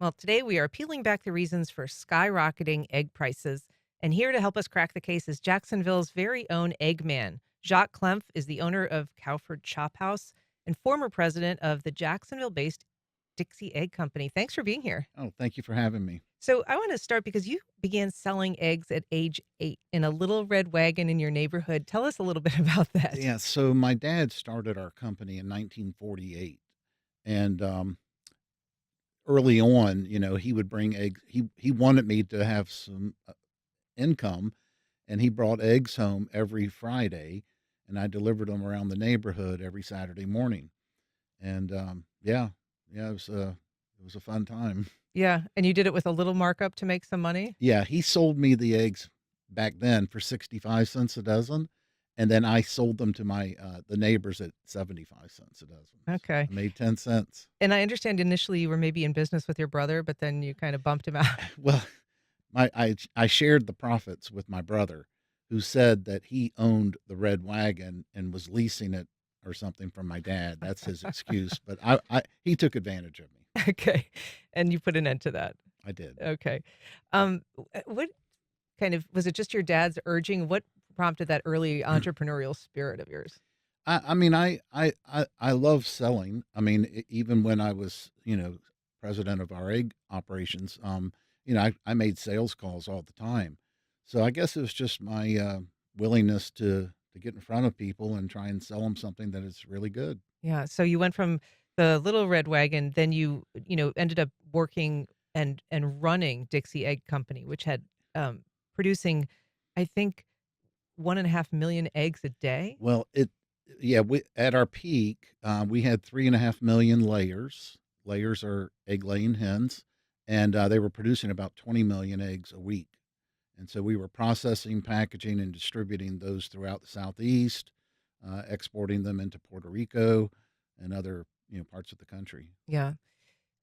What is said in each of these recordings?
Well, today we are peeling back the reasons for skyrocketing egg prices. And here to help us crack the case is Jacksonville's very own egg man. Jacques Klempf is the owner of Cowford Chophouse and former president of the Jacksonville-based Dixie Egg Company. Thanks for being here. Oh, thank you for having me. So I want to start because you began selling eggs at age 8 in a little red wagon in your neighborhood. Tell us a little bit about that. Yeah, so my dad started our company in 1948, and early on, he would bring eggs. He wanted me to have some income, and he brought eggs home every Friday, and I delivered them around the neighborhood every Saturday morning. And yeah, yeah, it was a fun time. Yeah, and you did it with a little markup to make some money? Yeah, he sold me the eggs back then for 65 cents a dozen, and then I sold them to the neighbors at 75 cents a dozen. So Okay. I made 10 cents. And I understand initially you were maybe in business with your brother, but then you kind of bumped him out. Well, I shared the profits with my brother, who said that he owned the red wagon and was leasing it or something from my dad. That's his excuse, but I he took advantage of me. Okay. And you put an end to that. I did. Okay. What kind of was it just your dad's urging? What prompted that early entrepreneurial spirit of yours? I mean, I love selling. I mean, even when I was, president of our egg operations, I made sales calls all the time. So I guess it was just my willingness to get in front of people and try and sell them something that is really good. Yeah. So you went from the little red wagon, then ended up working and running Dixie Egg Company, which had producing, I think, 1.5 million eggs a day. Well, yeah, we at our peak, we had 3.5 million layers. Layers are egg laying hens, and they were producing about 20 million eggs a week. And so we were processing, packaging, and distributing those throughout the Southeast, exporting them into Puerto Rico and other parts of the country. Yeah.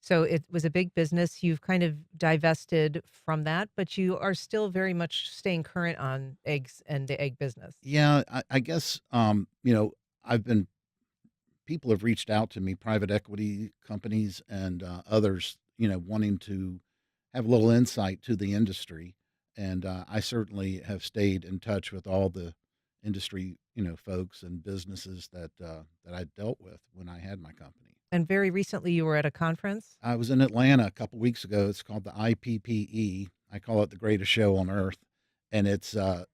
So it was a big business. You've kind of divested from that, but you are still very much staying current on eggs and the egg business. Yeah, I guess I've been people have reached out to me, private equity companies and others, wanting to have a little insight to the industry. And I certainly have stayed in touch with all the industry, folks and businesses that I dealt with when I had my company. And very recently you were at a conference? I was in Atlanta a couple weeks ago. It's called the IPPE. I call it the greatest show on earth, and it's an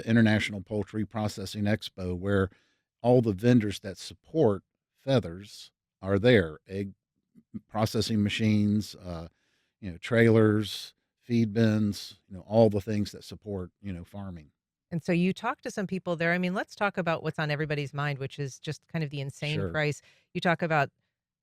International Poultry Processing Expo where all the vendors that support feathers are there. Egg processing machines, trailers, feed bins, all the things that support, farming. And so you talked to some people there. I mean, let's talk about what's on everybody's mind, which is just kind of the insane Sure. price. You talk about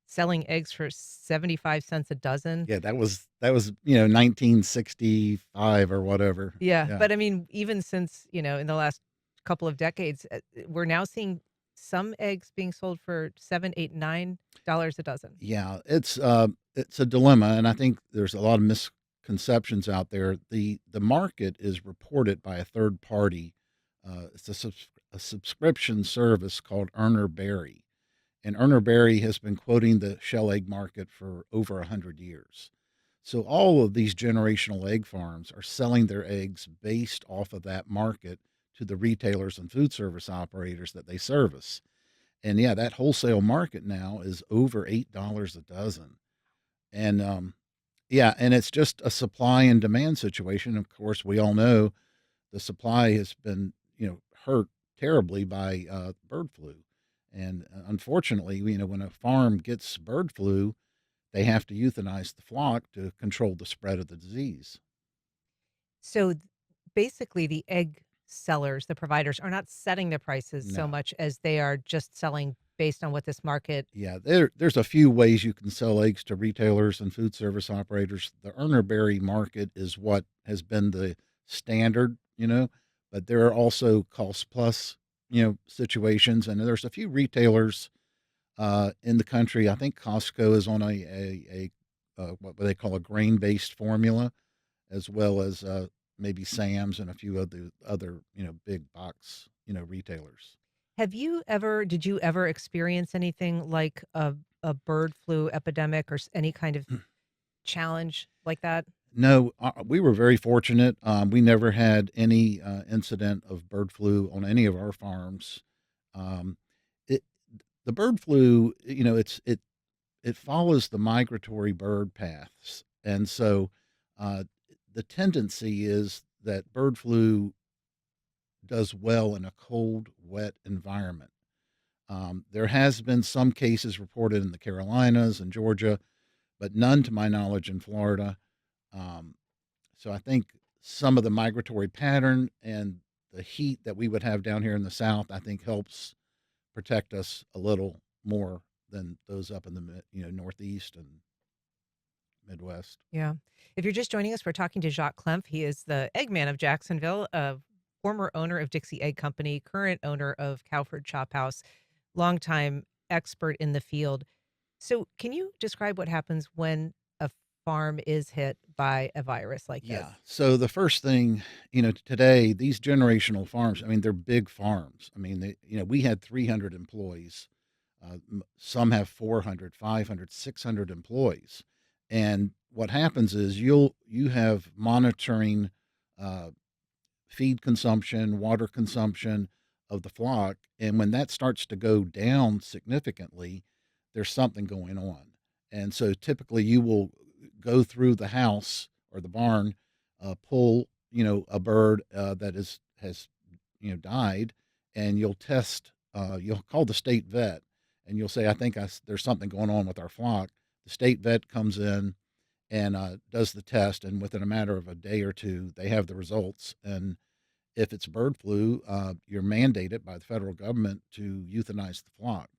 selling eggs for 75 cents a dozen. Yeah, that was 1965 or whatever. Yeah, Yeah. but I mean, even since, in the last couple of decades, we're now seeing some eggs being sold for 7, 8, $9 a dozen. Yeah, it's a dilemma, and I think there's a lot of misconceptions out there. The market is reported by a third party. It's a subscription service called Earner Berry, and Erner Berry has been quoting the shell egg market for over 100 years. So all of these generational egg farms are selling their eggs based off of that market to the retailers and food service operators that they service. And yeah, that wholesale market now is over $8 a dozen. And yeah, and it's just a supply and demand situation. Of course, we all know the supply has been, hurt terribly by bird flu. And unfortunately, when a farm gets bird flu, they have to euthanize the flock to control the spread of the disease. So basically, the egg sellers, the providers, are not setting the prices so No. much as they are just selling based on what this market. Yeah, there's a few ways you can sell eggs to retailers and food service operators. The Erner Berry market is what has been the standard, but there are also cost plus, situations, and there's a few retailers in the country. I think Costco is on a what they call a grain based formula, as well as maybe Sam's and a few other big box retailers. Did you ever experience anything like a bird flu epidemic or any kind of challenge like that? No, we were very fortunate. We never had any incident of bird flu on any of our farms. Um, it, the bird flu, it follows the migratory bird paths, and so uh, the tendency is that bird flu does well in a cold, wet environment. There has been some cases reported in the Carolinas and Georgia, but none to my knowledge in Florida. Um, so I think some of the migratory pattern and the heat that we would have down here in the South, I think helps protect us a little more than those up in the Northeast and Midwest. Yeah. If you're just joining us, we're talking to Jacques Klempf. He is the eggman of Jacksonville, a former owner of Dixie Egg Company, current owner of Cowford Chophouse, longtime expert in the field. So, can you describe what happens when a farm is hit by a virus like this? Yeah. So the first thing, today, these generational farms, I mean, they're big farms. I mean, we had 300 employees. Some have 400, 500, 600 employees. And what happens is you have monitoring uh, feed consumption, water consumption of the flock. And when that starts to go down significantly, there's something going on. And so typically you will go through the house or the barn, pull, a bird that has, died, and you'll test, you'll call the state vet and you'll say, I think there's something going on with our flock. The state vet comes in and does the test. And within a matter of a day or two, they have the results. And if it's bird flu, you're mandated by the federal government to euthanize the flock.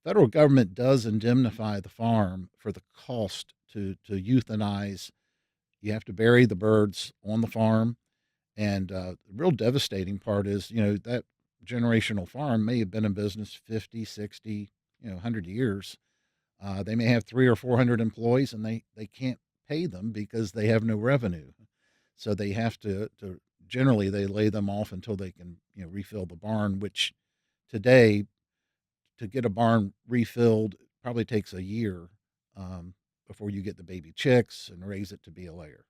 Federal government does indemnify the farm for the cost to euthanize. You have to bury the birds on the farm, and the real devastating part is, that generational farm may have been in business 50, 60, 100 years. They may have 300 or 400 employees, and they can't pay them because they have no revenue. So they have to generally they lay them off until they can refill the barn, which today to get a barn refilled probably takes a year before you get the baby chicks and raise it to be a layer.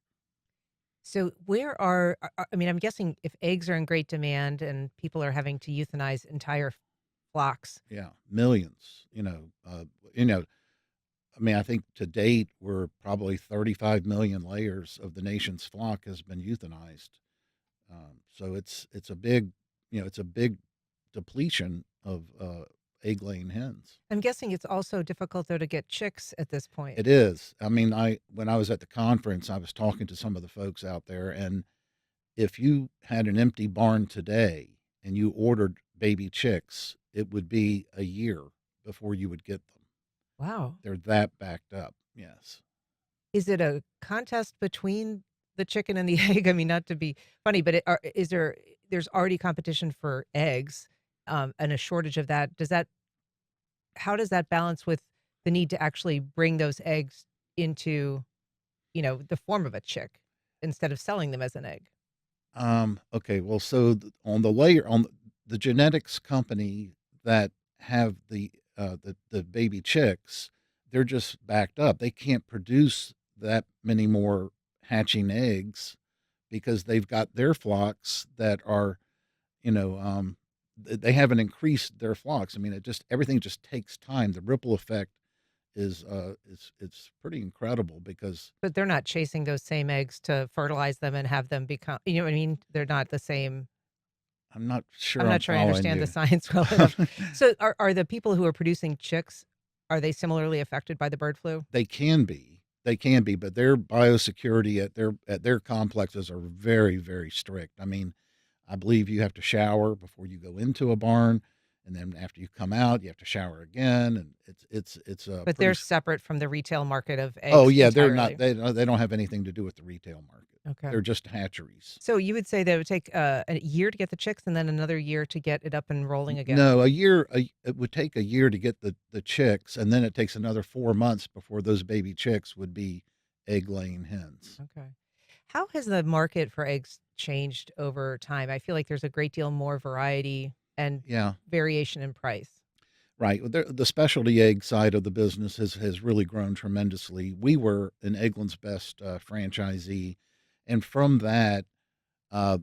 So, I mean, I'm guessing if eggs are in great demand and people are having to euthanize entire flocks. Yeah, millions. I mean, I think to date we're probably 35 million layers of the nation's flock has been euthanized. So it's a big, it's a big depletion of egg laying hens. I'm guessing it's also difficult, though, to get chicks at this point. It is. I mean, I when I was at the conference, I was talking to some of the folks out there, and if you had an empty barn today and you ordered baby chicks, it would be a year before you would get them. Wow. They're that backed up. Yes. Is it a contest between the chicken and the egg? I mean, not to be funny, but there's already competition for eggs, and a shortage of that. How does that balance with the need to actually bring those eggs into, the form of a chick instead of selling them as an egg? Okay. Well, so on the layer on the genetics company that have the baby chicks, they're just backed up. They can't produce that many more hatching eggs because they've got their flocks that are, you know, um, they haven't increased their flocks. I mean, everything just takes time. The ripple effect is it's pretty incredible because But they're not chasing those same eggs to fertilize them and have them become, you know what I mean? They're not the same. I'm not I'm sure I'm not sure I following understand the you. science well enough. So are the people who are producing chicks, are they similarly affected by the bird flu? They can be, but their biosecurity at their complexes are very, very strict. I mean, I believe you have to shower before you go into a barn, and then after you come out, you have to shower again, and it's a But pretty. they're separate from the retail market of Oh eggs yeah, they're not. entirely. They don't have anything to do with the retail market. Okay. They're just hatcheries. So you would say that it would take, a year to get the chicks and then another year to get it up and rolling again? No, it would take a year to get the chicks, and then it takes another 4 months before those baby chicks would be egg laying hens. Okay. How has the market for eggs changed over time? I feel like there's a great deal more variety and Yeah. variation in price. Right. Well, the specialty egg side of the business has really grown tremendously. We were an Eggland's Best franchisee, and from that,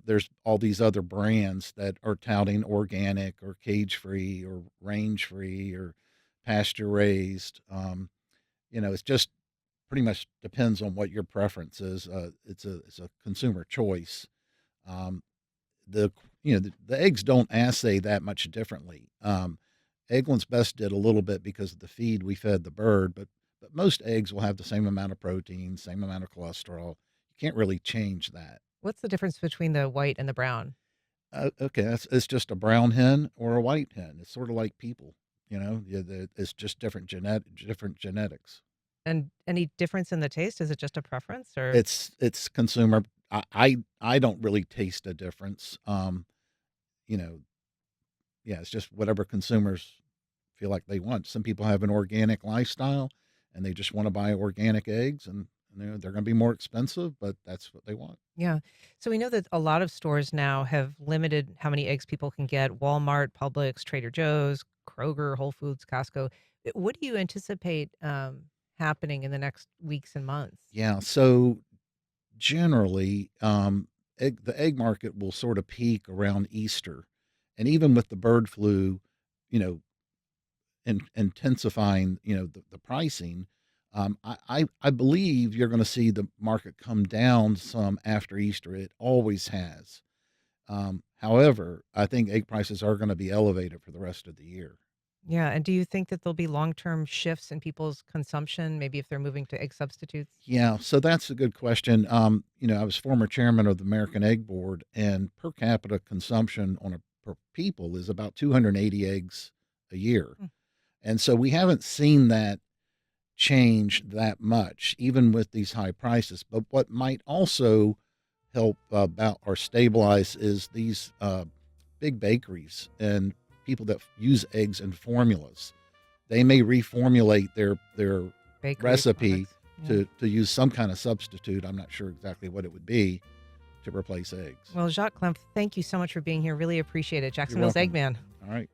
there's all these other brands that are touting organic or cage free or range free or pasture raised. It's just pretty much depends on what your preference is. It's a consumer choice. Um, the the eggs don't assay that much differently. Eggland's Best did a little bit because of the feed we fed the bird, but most eggs will have the same amount of protein, same amount of cholesterol. You can't really change that. What's the difference between the white and the brown? Okay, it's just a brown hen or a white hen. It's sort of like people, it's just different genetics. And any difference in the taste? Is it just a preference or It's consumer. I don't really taste a difference. You know, yeah, it's just whatever consumers feel like they want. Some people have an organic lifestyle and they just want to buy organic eggs, and they're going to be more expensive, but that's what they want. yeah. So we know that a lot of stores now have limited how many eggs people can get. Walmart, Publix, Trader Joe's, Kroger, Whole Foods, Costco. What do you anticipate happening in the next weeks and months? Yeah, so generally, the egg market will sort of peak around Easter, and even with the bird flu, you know, intensifying, the pricing. I believe you're going to see the market come down some after Easter. It always has. However, I think egg prices are going to be elevated for the rest of the year. Yeah. And do you think that there'll be long term shifts in people's consumption, maybe if they're moving to egg substitutes? Yeah, so that's a good question. I was former chairman of the American Egg Board, and per capita consumption on a per people is about 280 eggs a year. Mm. And so we haven't seen that change that much, even with these high prices. But what might also help about or stabilize is these big bakeries and people that use eggs in formulas. They may reformulate their Bakery recipe products. Yeah. to use some kind of substitute. I'm not sure exactly what it would be to replace eggs. Well, Jacques Klempf, thank you so much for being here. Really appreciate it. You're Jacksonville's welcome. Eggman. All right.